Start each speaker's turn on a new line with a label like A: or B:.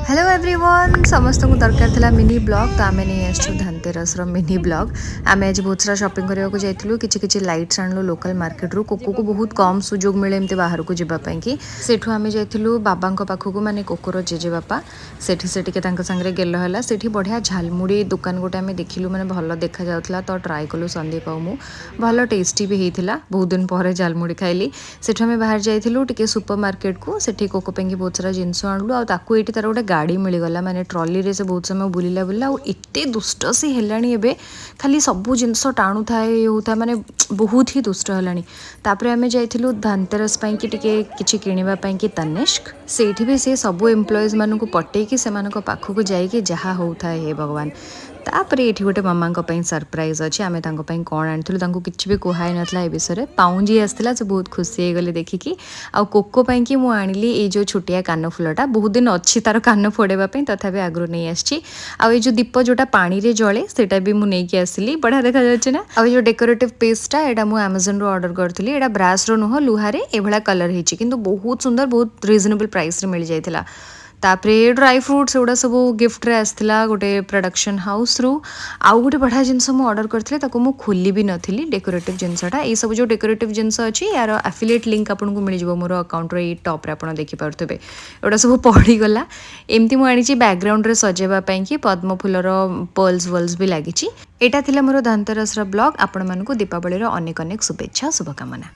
A: Hello everyone समस्त को दरकार था मिनी ब्लॉग तो आम नहीं आसु धनतेरस मिनी ब्लॉग आम आज बहुत सारा शॉपिंग करने को जाइलु कि लाइट्स आणलु लोकल मार्केट रू कोको को बहुत कम सुजोग मिले एमती बाहर को जावाई कि सेठू आम जाइलु बाबा पाखक माने कोकोर जेजे बापा सेठी से सांगे गेल है सेठी बढ़िया झालमुड़ी दुकान गोटे आम देखिलु मैंने भल देखा जाउथला तो ट्राए कलु संदीप आउ मु भल टेस्टी भी होता बहुत दिन पर झालमुड़ी खाइली सेठू आम बाहर जाइलु टिके सुपर मार्केट को सेठी कोको पेंगी बहुत सारा जिनस आणलु आ ताकू एठी तार गोटे गाड़ी मिलगला माने ट्रॉली रे से बहुत समय बुलिला बुलिला और एते दुष्ट सी हेलानी एबे खाली सबू जिनस टाणु थाए ये होता माने बहुत ही दुष्ट हेलानी तापरे आमे जाइथिलु धनतेरस पई कि टिके किछि किनिबा पई कि तनिष्क सेठी भी से सबू एम्प्लॉइज मानू को पटे कि सेमानको पाखु को जाई कि जहा होउथाए हे भगवान तापर ये गोटे मामा सरप्राइज अच्छे आम कौन आनी किसी भी कहुई नाला ए विषय पाउंजी आसला से बहुत खुशी हो गले देखिकी आ कोको कि मुझे आनिली ये जो छोटिया कान फुलटा बहुत दिन अच्छी तार कान फोड़ापी तथापि आगु नहीं आसी जो दीप जोटा पानी रे जले सेटा भी मुझे आसली बढ़िया देखा जाच्छे ना आ जो डेकोरेटिव पीसटा यहाँ मुझे अमेजन रू ऑर्डर करी यहाँ ब्रास नुह लुहारे एभला कलर होती किंतु बहुत सुंदर बहुत रिजनेबल प्राइस रे मिल जाता तापरे ड्राई फ्रुट्स एगुड़ा सब गिफ्ट रे आसला गोटे प्रोडक्शन हाउस रू आउ गोटे बढ़िया जिनस मु ऑर्डर करते मु खोली भी नथिली डेकोरेटिव जिनसटा ये सब जो डेकोरेटिव जिनस अच्छी यार एफिलिएट लिंक आपको मिल जाव मोर अकाउंट रे टॉप रे आप देखि पारुथबे एगुड़ा सब पड़ीगला एमती मु आनी बैकग्राउंड रे सजेबा पई कि पद्म फूलर पर्ल्स वर्ल्स भी लागिची एटा थिला मोर धनतेरस ब्लॉग आपण मानकु दीपावली रो अनेक अनेक शुभेच्छा शुभकामना।